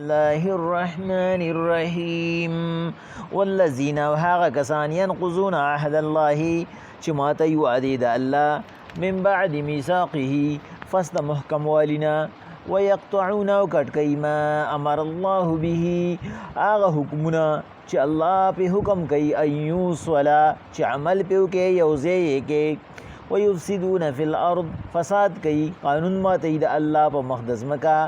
الله الرحمن الرحیم والذین وهاغ کسان ينقضون عهد الله چې ماته وعده د الله من بعد میثاقه فست محکم والنا ويقطعون وکټ ما امر الله به هغه حکمونه چې الله په حکم کوي ایوس ولا چې عمل په کې یوځای کې ويفسدون في الارض فساد کوي قانون ماته د الله په مقدس مکا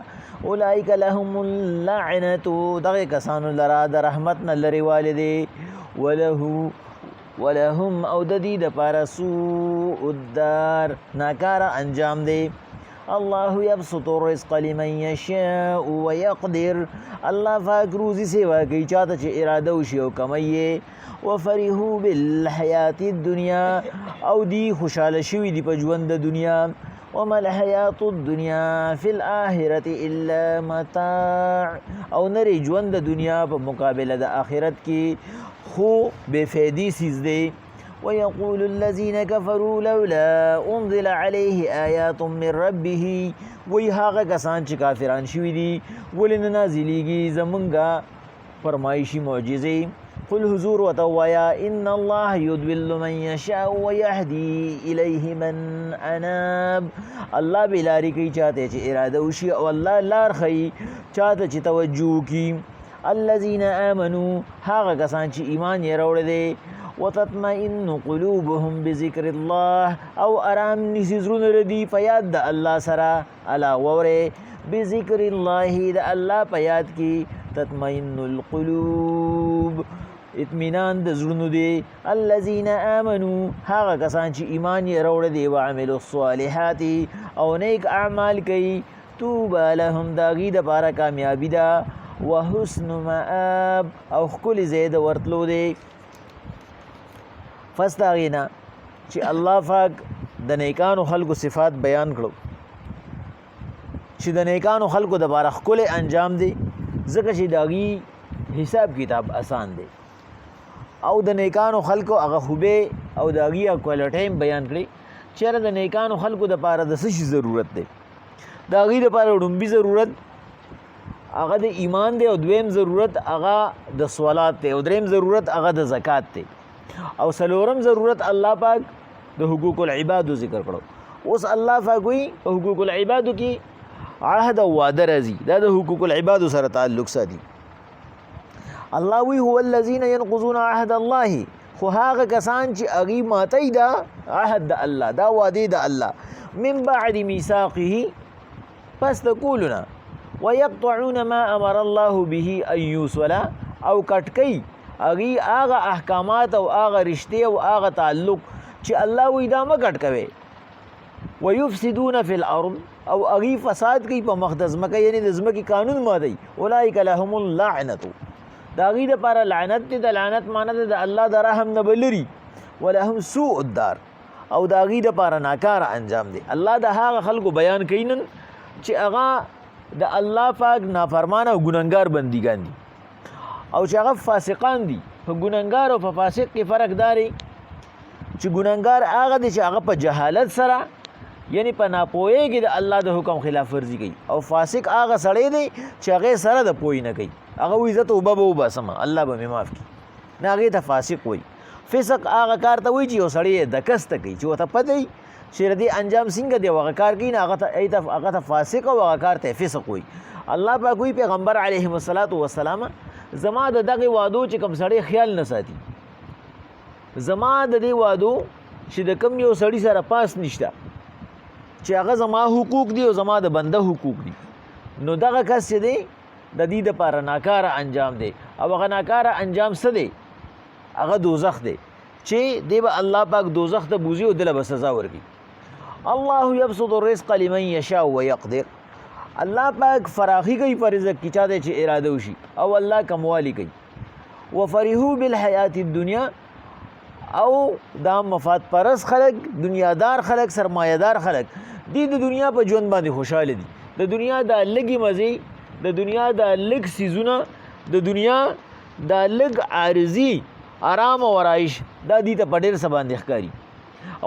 اولئک لهم اللعنه دغه کسانو لرا د رحمت نه لري والده ولهم او د دې د پاره سوء الدار ناکاره انجام دی الله يبسط الرزق لمن يشاء ويقدر الله پاک روزي سیوا کوي چاته چې اراده وشي او کمایي وفرحوا بالحیات الدنیا او دی خوشاله شوی دی په ژوند د دنیا وما الحیات الدنیا فی الاخرة الا متاع او نری ژوند د دنیا په مقابله د آخرت کې خو بے فیدی سیز دی ويقول الذين كفروا لولا انزل عليه آيات من ربه وی هغه کسان چې کافران شوی دي ولن نازلیږي زمونږه فرمایشي معجزې قل حضور وتوایا ان الله يضل من يشاء ويهدي اليه من اناب الله بلاری کوي چاته چې اراده وشي او الله لار خي چاته چې توجه کی الذين امنوا هغه کسان چې ایمان یې راوړل دي وتطمئن قلوبهم بذكر الله او ارام نسزرون ردی فیاد د الله سره الا وره بذكر الله د الله پیاد کی تطمئن القلوب اطمینان د زړونو دی الذين امنوا هغه کسان چې ایمان یې راوړل دي او عملوا الصالحات او نیک اعمال کوي توبه لهم داغي د پاره کامیابی ده وحسن مآب او خپل زید ورتلو دی فاستغینا چې الله پاک د نیکانو خلقو صفات بیان کړو چې د نیکانو خلقو د بار خپل انجام دی ځکه چې داغي حساب کتاب آسان دی او د نیکانو خلقو هغه خوبه او داغي کوالټی بیان کړي چې د نیکانو خلقو د پاره د څه ضرورت دی داغي د پاره ډومبي ضرورت هغه د ایمان دی او دویم ضرورت هغه د صلات دی او دریم ضرورت هغه د زکات دی او سلورم ضرورت الله پاک د حقوق العباد ذکر کړو اوس الله پاک وی حقوق العباد کی عهد او وعده راځي دا د حقوق العباد سره تعلق ساتي الله وی هو الذين ينقضون عهد الله خو هغه کسان چې اغي ماتي دا عهد د الله دا وعده د الله من بعد ميثاقه پس تقولنا ويقطعون ما امر الله به ان يوصل او کټکی اغي هغه احکامات او هغه رشته او هغه تعلق چې الله وی دا مګټ کوي ويفسدون في الارض او اغي فساد کوي په مقدس مکه یعنی د زمکه قانون مادي اولئک لهم اللعنه دا غي د پر لعنت د لعنت معنی د الله د رحم نه بلري ولهم سوء الدار او دا غي د پر ناکار انجام دي الله د هغه خلکو بیان کینن چې هغه د الله پاک نافرمانه او ګناګار بندګان دي او چې هغه فاسقان دي په ګناګار او په فاسق کې فرق داري چې ګناګار هغه دي چې هغه په جهالت سره یعنی په ناپوهي کې د الله د حکم خلاف ورزي کوي او فاسق هغه سړی دی چې هغه سره د پوي نه کوي هغه عزت او بابو بسم الله به معاف کړي نه هغه ته فاسق وي فسق هغه کار ته وي چې یو سړی د کست کوي چې وته پدې چې ردي انجام څنګه دی هغه کار کوي نه هغه ته فاسق او هغه کار ته فسق وي الله پاک وی پیغمبر علیه الصلاۃ والسلام زما د دغه وادو چې کوم سړی خیال نه ساتي زما د دې وادو چې د کم یو سړی سره پاس نشته چې هغه زما حقوق دي او زما د بنده حقوق دي نو دغه کس دی د دې د پاره ناکاره انجام دی او هغه ناکاره انجام څه دی هغه دوزخ دی چې دی به الله پاک دوزخ ته بوزي او دله به سزا ورکړي الله يبسط الرزق لمن يشاء ويقدر الله پاک فراخي کوي پر رزق کی چاته چې اراده وشي او الله کموالی کوي وفرحوا بالحیات الدنیا او دا مفاد پرس خلق دنیادار خلق سرمایه‌دار خلق دی د دنیا په ژوند باندې خوشاله دي د دنیا د لګي مزي د دنیا د لګ سيزونه د دنیا د لګ عارضی آرام او آرائش دا دي ته پډیر سباندې ښکاری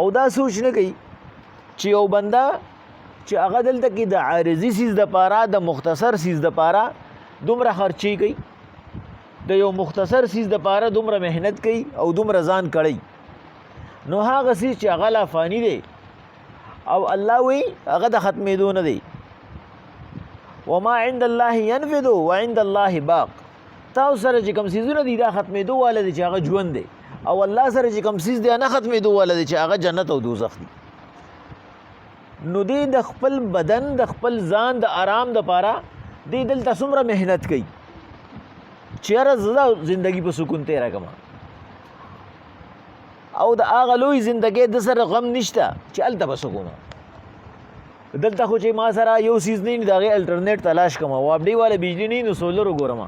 او دا سوچ نه کوي چې یو بندا چې هغه دلته کې د عارضی سیز د پاره د مختصر سیز د پاره دومره خرچي کوي د یو مختصر سیز د پاره دومره مهنت کوي او دومره ځان کړي نو هغه سیز چې هغه لا فانی دی او الله وی هغه د ختمېدو نه دی وما عند الله ينفد وعند الله باق تاسو سره چې کوم سیزونه دي دا ختمېدو والا دی چې هغه ژوند دی او الله سره چې کوم سیز دی نه ختمېدو والا دی چې هغه جنت او دوزخ دی نو دی د خپل بدن د خپل ځان د آرام د پاره دی دلته څومره مهنت کوي چیرې زړه زندگی په سکون تیرا کما او د هغه لوی زندگی د سره غم نشته چې الته بس کومه دلته خو چې ما سره یو سیز نه دغه الټرنیټ تلاش کوم او اپډی والا بجلی نه نو سولر وګورم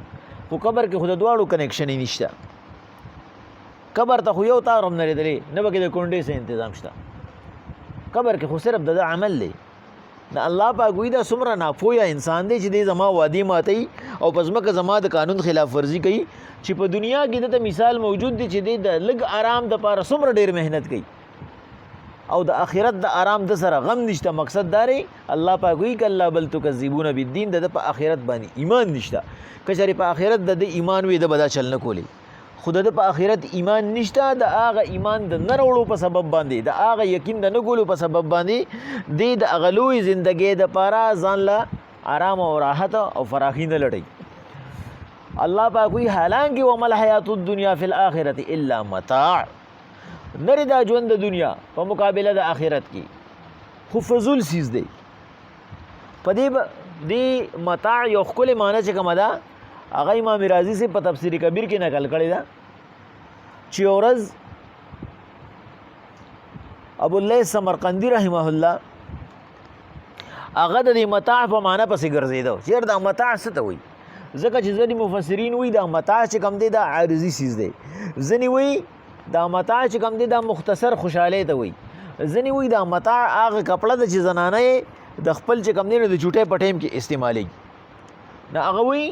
خو قبر کې خود دواړو کنیکشن نشته قبر ته خو یو تارم نه لري نه بګې د کونډې سه تنظیم شته قبر کې خو صرف د عمل دی نه الله پاک وی دا څومره ناپوهه انسان دی چې د زما وادي ماتي او پزماکه زما د قانون خلاف ورزي کوي چې په دنیا کې د مثال موجود دی چې د لګ آرام د پاره څومره ډیر مهنت کوي او د اخرت د آرام د سره غم نشته مقصد داري الله پاک وی کله بل تکذبون بالدین د په اخرت باندې ایمان نشته کچری په اخرت د ایمان وی د بدا چل نه کولی خود د په اخرت ایمان نشته د هغه ایمان د نرولو په سبب باندې د هغه یقین د نګولو په سبب باندې د اغلوی زندګي د پاره ځان لا آرام او راحت او فراخي نه لټي الله پاک وی حالانکه ومل حیات الدنیا فی الاخرته الا متاع نری دا ژوند د دنیا په مقابله د آخرت کې خو فضول سیز دی په دې متاع یو خپل معنی چې کومه ده هغه امام رازی سے په تفسیر کبیر کې نقل کړی دا چې اورز ابو الليث سمرقندی رحمه الله هغه د متاع په معنی پسې ګرځیدو چیر دا متاع څه ته وایي ځکه چې ځینې مفسرین وایي دا متاع چې کوم دی دا عارضی سیز دی ځینې وایي دا متاع چې کوم دی دا مختصر خوشاله ته وایي ځینې وایي دا متاع هغه کپړه د چې زنانه د خپل چې کوم دی د چوټې په ټیم کې استعمالي نه هغه وایي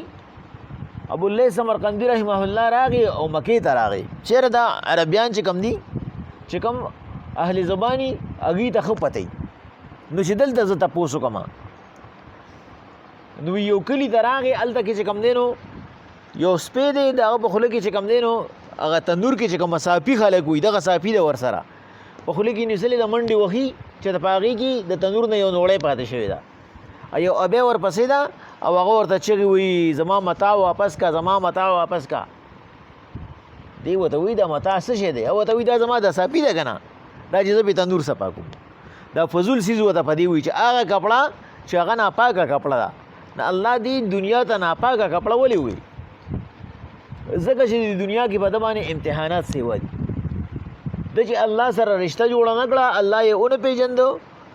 ابو الليث سمرقندی رحمه الله راغی او مکې ته راغی چیرې دا عربیان چې کوم دي چې کوم اهل زبانی اغي ته خو پته نو چې دلته زه تاسو کوم نو یو کلی ته راغی الته کې چې کوم دینو یو سپې دی دا په خله کې چې کوم دینو هغه تندور کې چې کوم صافي خلک وي دغه صافي د ور سره په خله کې نسلې د منډي وخی چې د پاغي کې د تندور نه یو نوړې پاتې شوی دا ایو ابه ور پسې دا او هغه ورته چې وی زما متاع واپس کا زما متاع واپس کا دی وته وی دا متاع څه شه دی او ته وی دا زما د صافي ده کنه دا چې په تندور سپا کوم دا فضول سیز وته پدی وی چې هغه کپڑا چې هغه ناپاکه کپڑا ده نه الله دی دنیا ته ناپاکه کپڑا ولي وی زکه چې د دنیا کې په دمانه امتحانات سیوا دي د چې الله سره رشتہ جوړ نه کړه الله یې اون پیجندو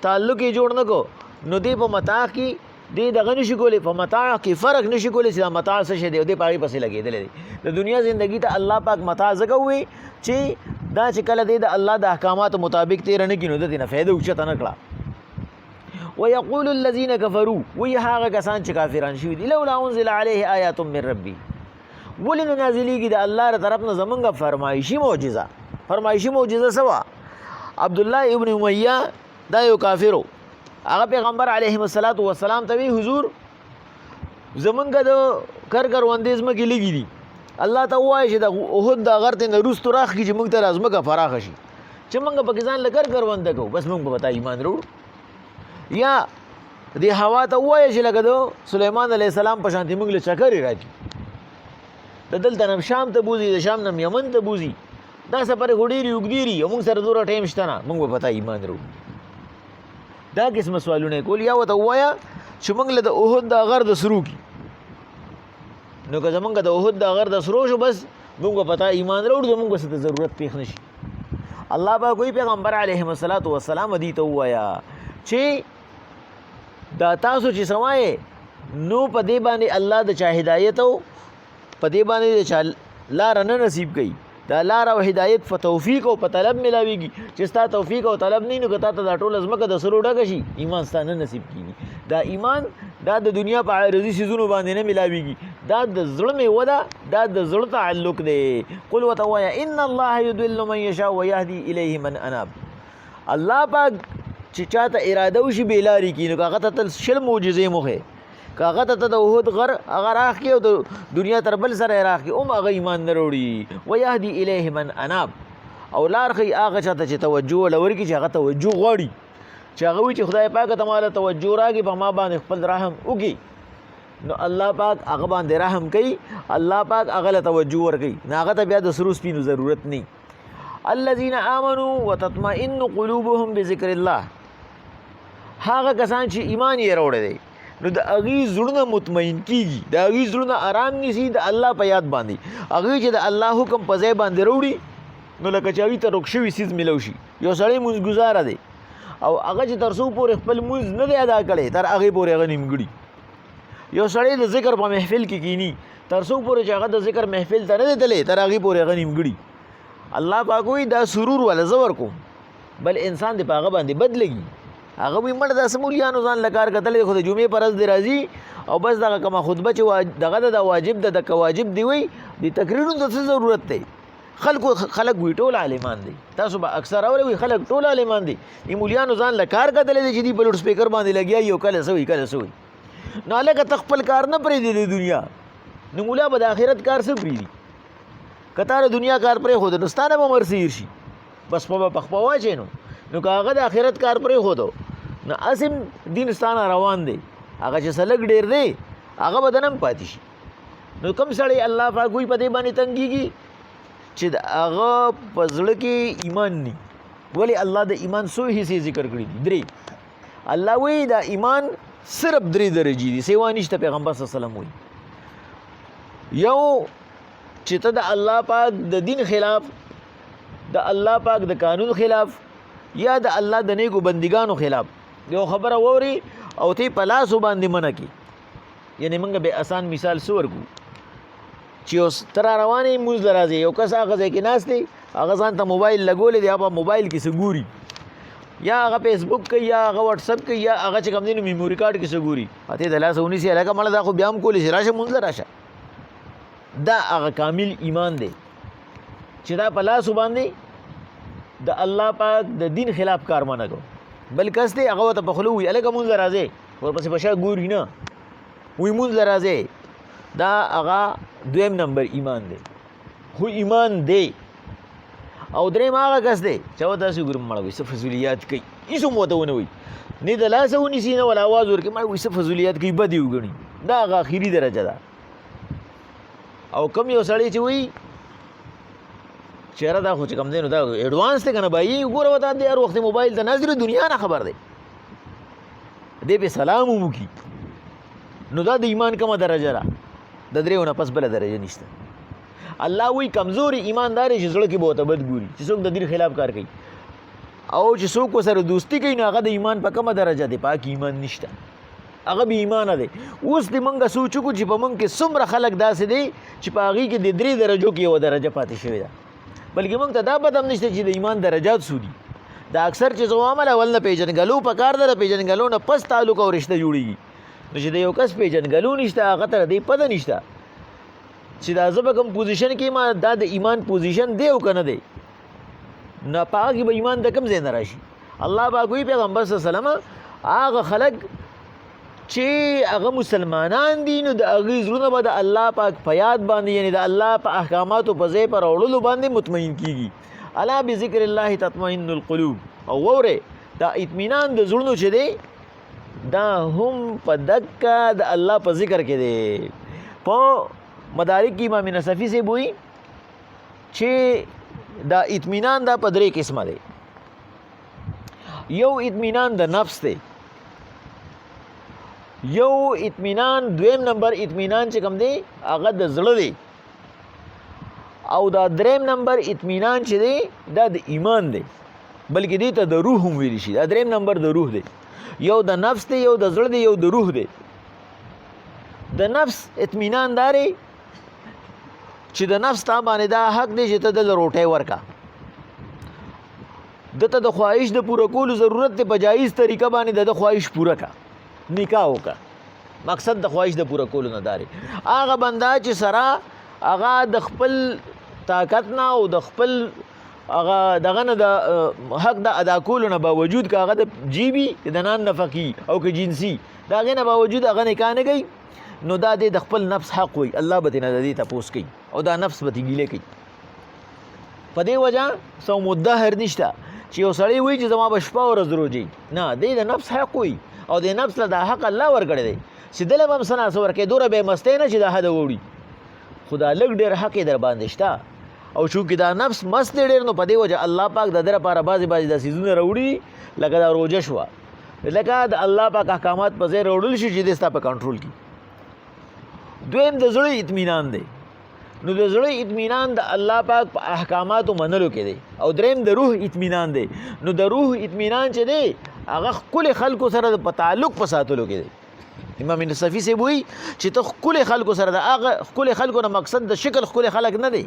تعلق یې جوړ نه کو نو دی په متاع کې دی دغه نشي کولی په متاع کې فرق نشي کولی چې متاع څه شي دی د پاره پسې لګېدل دي د دنیا ژوندۍ ته الله پاک متاع زګه وي چې دا چې کله دی د الله د احکاماتو مطابق تیر نه کینو د دې نه فائدہ اوچته نه کړه ويقول الذين كفروا وي هغه کسان چې کافران شوي دي لولا انزل عليه آیات من ربي ولن نازلېږي د الله تر طرف نه زمونږ فرمایشي معجزه سوا عبد الله ابن امیہ دا یو کافرو هغه پیغمبر علیه الصلاۃ والسلام ته وی حضور زمونږ د کروندېز مګي لګی دي الله ته وایي چې د احد د غرت نه روستو راخ کی چې موږ ته ازمکه فراخ شي چې موږ پاکستان لکر کرونده کو بس موږ به ایمان وروړو یا د هوا ته وایي چې لکه د سليمان علیه السلام په شانتي موږ له چکرې راځي د دلته نم شام ته بوزي د شام نم یمن ته بوزي دا سفر غډيري وګديري موږ سره دوره ټایم شته نه موږ به پتا ایمان وروړو دا قسم سوالونه کول یا وته وایا چې موږ له د احد د غر د سرو کی نو که زمونږ د احد د غر د سرو شو بس موږ پتا ایمان وروړو موږ څه ضرورت پیښ نشي الله با کوئی پیغمبر علیه الصلاۃ والسلام دی ته وایا چې دا تاسو چې سمای نو په دې باندې الله د چا هدایت او په دې باندې د چا لار نه نصیب کړي دا لار او هدایت په توفیق او په طلب ملاويږي چې ستا توفیق او طلب نه نو کته دا ټول ازمکه د سرو ډګ شي ایمان ستانه نصیب کیږي دا ایمان دا د دنیا په عارضی سيزونو باندې نه ملاويږي دا د زړه می ودا دا د زړه تعلق دی قل وتوایا ان الله يضل من يشاء ويهدي اليه من اناب الله پاک چې چاته اراده وشي بیلاری کینو هغه ته تل شل معجزې موخه کاغه ته د احد غر هغه راخي او د دنیا تر بل سره راخي هغه ایمان نه وروړي ويهدي الیه من اناب او لار خي هغه چاته چې توجه لوري چې هغه توجه غواړي چې هغه وي چې خدای پاک ته مال توجه راکړي په ما باندې خپل رحم وکړي نو الله پاک هغه باندې رحم کوي الله پاک هغه له توجه ورکوي نو هغه ته بیا د سرو سپینو ضرورت نه الذين آمنوا وتطمئن قلوبهم بذكر الله هغه کسان چې ایمان یې راوړی دی نو د هغوی زړونه مطمئن کیږي د هغوی زړونه آرام نیسي د الله په یاد باندې هغوی چې د الله حکم په ځای باندې راوړي نو لکه چې هغوی ته روک شوي څیز میلو شي یو سړی مونځګزاره دی او هغه چې تر څو پورې خپل مونځ نه دی ادا کړی تر هغې پورې هغه نیمګړي یو سړی د ذکر په محفل کې کینی تر څو پورې چې هغه د ذکر محفل ته نه دی تللی تر هغې پورې هغه نیمګړي الله پاک وایي دا سرور والا زه ورکوم بل انسان دې په هغه باندې بد لګي هغه وایي مړه داسې مولیانو ځان له کار کتلی خو د جمعې په ورځ دې راځي او بس دغه کومه خطبه چې دغه د واجب ده د که واجب دی وایي د تقریرونو د څه ضرورت دی خلک وي ټول عالمان دي تاسو به اکثر اورئ وي خلک ټول عالمان دي مولیانو ځان له کار کتلی دی چې دوی په لوډ سپیکر باندې لګیا یو کله څه وي کله څه وي نو هلکه ته خپل کار نه پرېږدي د دنیا نو مولا به د آخرت کار څه پرېږدي که تا د دنیا کار پرېښودو نو ستا نه به عمر سیر شي بس په خپه واچې نو که هغه د آخرت کار پرېښودو نو اسم دین ستا نه روان دی هغه چې سلک ډېر دی هغه به دنم پاتې شي نو کوم سړی الله پاک وایي په دې باندې تنګېږي چې د هغه په زړه کې ایمان ني ولې الله د ایمان څو حصې ذکر کړي دي درې الله وایي دا ایمان صرف 3 درجې دي سیوا نشته پیغمبر صلی الله علیه وسلم وایي یو چې ته د الله پاک د دین خلاف د الله پاک د قانون خلاف یا د الله د نیکو بندګانو خلاف یو خبره ووري او ته په لاسو باندې منع کړي یعنی موږ به آسان مثال څه ورکو چې اوس تر روانې مونځ له راځي یو کس هغه ځای کې ناست دی هغه ځان ته موبایل لګولی دی په موبایل کې څه ګوري یا هغه فیسبوک کوي یا هغه وټسپ کوي یا هغه چې کوم دی نو میموري کارډ کې څه ګوري ته د لاسه ونیسي هلکه مړه دا خو بیا هم کولی شي راشه مونځ له راشه دا هغه کامل ایمان دی چې دا په لاسو باندې د الله پاک د دین خلاف کار منه کو بل کس دی هغه ورته په خوله ووایي هلکه مونځ له راځې ورپسې په شا ګوري نه وایي مونځ له راځې دا هغه دویم نمبر ایمان دی خو ایمان دی او درېیم هغه کس دی چې هغه داسې ګورم مړه وایي څه فضولیات کوي هېڅ هم ورته ونه وایي نه د لاسه ونیسي نه ولا اواز ورکړي مړه وایي څه فضولیات کوي بد یې وګڼي دا هغه اخري درجه ده او کم یو سړی چې وایي چې یاره دا خو چې کوم دی نو دا ایډوانس دی که نه بایي ګوره وته دی هر وخت موبایل ته ناست دی دنیا نه خبر دی دی پې سلام هم وکړي نو دا د ایمان کومه درجه ده د دریو نه پس بله درجه نشته الله وایي کمزوري ایماندار چې زړه کې به ورته بد ګوري چې څوک د دین خلاف کار کوي او چې څوک ورسره دوستي کوي نو هغه د ایمان په کومه درجه دی پاک ایمان نشته هغه بې ایمانه دی اوس د موږ سوچ وکړو چې په موږ کې څومره خلک داسې دی چې په هغې کې د 3 درجو کې یوه درجه پاتې شوې ده بلکې موږ ته دا پته هم نشته چې د ایمان درجات څو دي دا اکثر چې زوامل اول نه پېژنګلو په کار ده د پېژنګلو نه پس تعلق او رشته جوړېږي نو چې د یو کس پېژنګلو نشته هغه ته دې پته نشته چې دا زه به کوم پوزیشن کې ما دا د ایمان پوزیشن دی او که نه دی نه په هغه کې به ایمان د کوم ځای نه راشي الله پاک وایي پیغمبر صلی الله علیه وسلم هغه خلک چې هغه مسلمانان دي نو د هغوی زړونه به د الله پاک په یاد باندې یعنی د الله په احکاماتو په ځای په راوړلو باندې مطمئن کیږي الا بذکر الله تطمئن القلوب او وورې دا اطمینان د زړونو چې دی دا هم په دکه د الله په ذکر کې دی په مدارک کې امام نصفي صاحب وایي چې دا اطمینان دا په 3 قسمه دی یو اطمینان د نفس دی یو اطمینان دویم نمبر اطمینان چې کوم دی هغه د زړه دی او دا دریم نمبر اطمینان چې دی دا د ایمان دی بلکې دې ته د روح هم ویلی شي دا دریم نمبر د روح دی یو د نفس دی یو د زړه دی یو د روح دی د نفس اطمینان داري چې د نفس تا باندې دا حق دی چې ته د روټۍ ورکا دته د خواهش د پوره کولو ضرورت دی په جایز طریقه باندې د خواهش پوره کا نکاح وکا مقصد د خواهش د پوره کولو نه داري هغه بنده چې سره هغه د خپل طاقت نه او د خپل هغه دغه نه د حق د ادا کولو نه باوجود که هغه د جیبي د نان نفقي او که جنسي د هغې نه باوجود هغه نکاح نه کوي نو دا د خپل نفس حق وي الله به ترې نه د دې تپوس کوي او دا نفس به ترې ګیله کوي په دې وجه څو مدهر نشته چې یو سړی وایي چې زما به شپه ورځ روژې نه دی د نفس حق وي او د نفس له دا حق الله ورکړی دی چې دله به هم څه ناڅه ورکوي دومره بې مستۍ نه چې دا حده ووړي خو دا لږ ډېر حق یې در باندې شته او چونکې دا نفس مست دی ډېر نو په دې وجه الله پاک د ده لپاره بعضې دا څیزونه راوړي لکه دا روژه شوه لکه د الله پاک احکامات په ځای راوړل شي چې دی ستا په کنټرول کړي دویم د زړه اطمینان دی نو د زړه اطمینان د الله پاک په احکاماتو منلو کې دی او دریم د روح اطمینان دی نو د روح اطمینان چې دی هغه ښکلې خلکو سره په تعلق په ساتلو کې دی امام نصفي صاحب وایي چې ته ښکلې خلکو سره د هغه ښکلې خلکو نه مقصد د شکل ښکلې خلک نه دی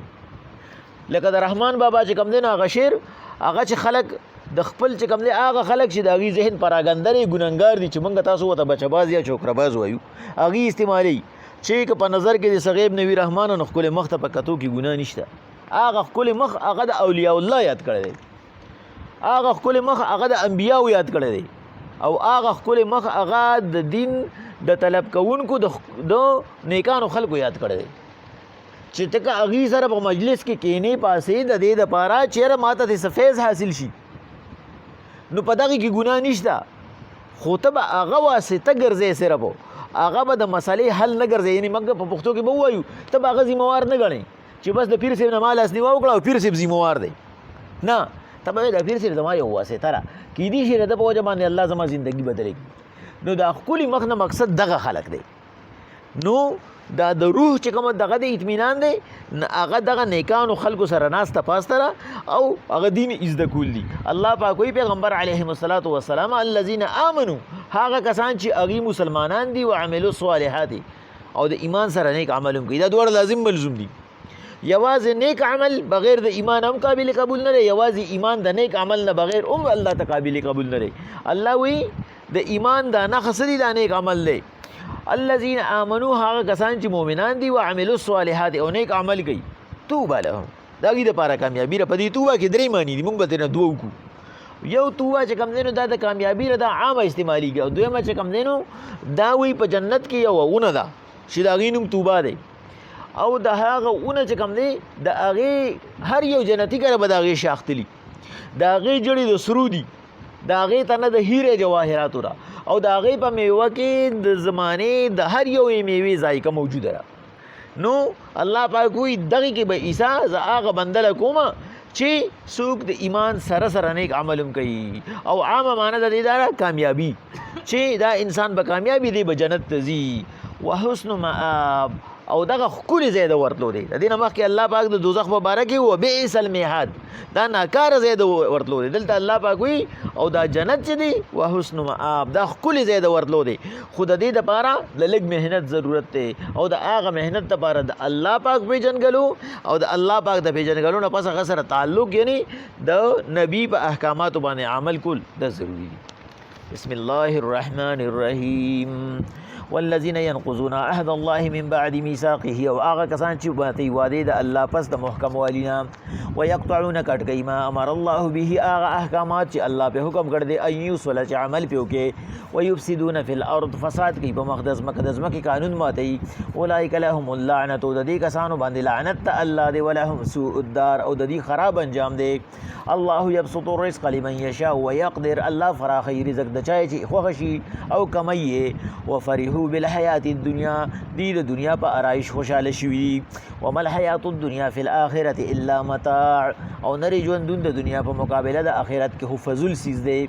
لکه د رحمان بابا چې کوم دی نو هغه شعر هغه چې خلک د خپل چې کوم دی هغه خلک چې د هغې ذهن پراګندرې ګنهګار دي چې موږ تاسو ورته بچهباز یا چوکرهباز وایو هغې استعمالوي چې که په نظر کې د صغیب نبي رحمان نو ښکلې مخ ته په کتو کې ګناه نشته هغه ښکلې مخ هغه د اولیاء الله یاد کړی دی هغه ښکلې مخ هغه د انبیاو یاد کړی دی او هغه ښکلې مخ هغه د دین د طلب کوونکو د نیکانو خلکو یاد کړی دی چې ته که هغې سره په مجلس کې کینې پاسې د دې دپاره چېرې ماته دې څه فیض حاصل شي نو په دغې کې ګناه نشته خو ته به هغه واسطه ګرځې صرف هغه به د مسئلې حل نه ګرځي یعنې موږ په پښتو کې به ووایو ته به هغه ذمهوار نه ګڼې چې بس د پیر صاحب نه ما لاس نیوه وکړه او پیر صاحب ذمهوار دی نه ته به د پیر صاحب زما یو واسطه ده کیدای شي د ده په وجه باندې الله زما زندګي بدلې کړي نو دا ښکلي مخ نه مقصد دغه خلک دی نو دا د روح چې کوم دغه د اطمینان دی هغه دغه نیکانو خلکو سره ناسته پاسته ده او هغه دین زده کول دي الله پاک وایي پیغمبر علیهم الصلاة والسلام الذین آمنو هغه کسان چې هغې مسلمانان دي وعملو الصالحات او د ایمان سره نیک عمل هم کوي دا دواړه لازم ملزوم دي یوازې نیک عمل بغیر د ایمان هم قابل قبول نه دی یوازې ایمان د نیک عمل نه بغیر هم الله ته قابل قبول نه دی الله وایي د ایمان دا نښه څه دي دا نیک عمل دی الذين آمنوا هغه کسان چې مؤمنان دي وعملوا الصالحات او نیک عمل کوي توبه لهم دا هغې دپاره کامیابي ده په دې توبه کې درې معنی دي موږ به ترېنه دوه وکړو یو توبه چې کوم دی نو دا د کامیابي ده دا عامه استعمالېږي او دویمه چې کوم دی نو دا وایي په جنت کې یوه ونه ده چې د هغې نوم توبه دی او د هغه ونه چې کوم دی د هغې هر یو جنتي کله به د هغې شاختلي د هغې جړې د سرو دي د هغې تنه د هیرې جواهراتو ده او د هغې په میوه کې د زمانې د هر یو میوې ذایقه موجوده ده نو الله پاک وایي دغې کې به عیسی زه هغه بنده له کومه چې څوک د ایمان سره سره نیک عمل هم کوي او عامه معنی د دې دا کامیابي چې دا انسان به کامیابي دی به جنت ته ځي وحسن مآب او دغه ښکلې ځای د ورتلو دی د دې نه مخکې الله پاک د دوزخ په باره کې وبئس المهاد دا ناکاره ځای د ورتلو دی دلته الله پاک وایي او دا جنت چې دی وحسن مآب دا ښکلې ځای د ورتلو دی خو د دې دپاره د لږ محنت ضرورت دی او د هغه محنت دپاره د الله پاک پیژنګلو او د الله پاک د پیژنګلو نه پس هغه سره تعلق یعنی د نبي په احکاماتو باندې عمل کول دا ضروري دی بسم الله الرحمن الرحیم والذین ينقضون عهد الله من بعد میثاقه او هغه کسان چې ماتوي وعدې د الله پس د محکم والینا ويقطعون کټ کوي ما امر الله به هغه احکامات چې الله په حکم کړ دی ان یوصل چې عمل په وکي ويفسدون في الارض فساد کوي په مقدس کې قانون ماتوي اولئک لهم اللعنه د دې کسانو باندې لعنت الله دی ولهم سوء الدار او د دې خراب انجام دی الله يبسط الرزق لمن يشاء ويقدر الله فراخي رزق د چا چې خوښ شي او کمي وفرحوا بالحیات الدنیا دی د دنیا په آرایش خوشاله شوي وما الحیات الدنیا فی الاخرة الا متاع او نری ژوندون د دنیا په مقابله د آخرت کې فضول سیز دی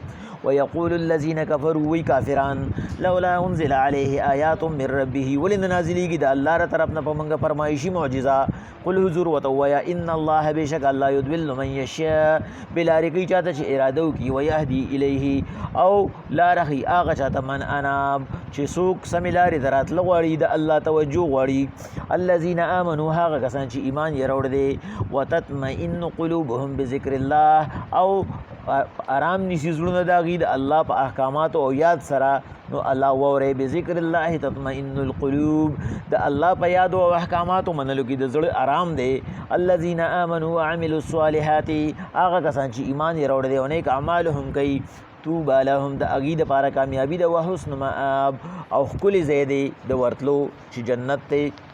ويقول الذين كفروا وي کافران لولا انزل عليه آيات من ربه ولن نازلېږي د الله ر طرف نه په موږ فرمایشي معجزه قل حضور وتویا ان الله بشک الله يضل من يشاء بلارې کوي چاته چې اراده وکړي ويهدي الیه او لارښي هغه چاته من اناب چې څوک سمې لارې ته راتله غواړي د الله توجه غواړي الذين آمنوا هغه کسان چې ایمان یې راوړی دی وتطمئن قلوبهم بذکر الله او آرام نیسی زړونه د هغې د الله په احکاماتو او یاد سره نو الله واورئ بذکر الله تطمئن القلوب د الله په یادو او احکاماتو منلو کې د زړه آرام دی الذین آمنوا وعملوا الصالحات هغه کسان چې ایمان یې راوړی دی او نیک اعمال هم کوي طوبى لهم د اغي د پاره کامیابی د وحسن مآب او خپل زیدې د ورتلو چې جنت ته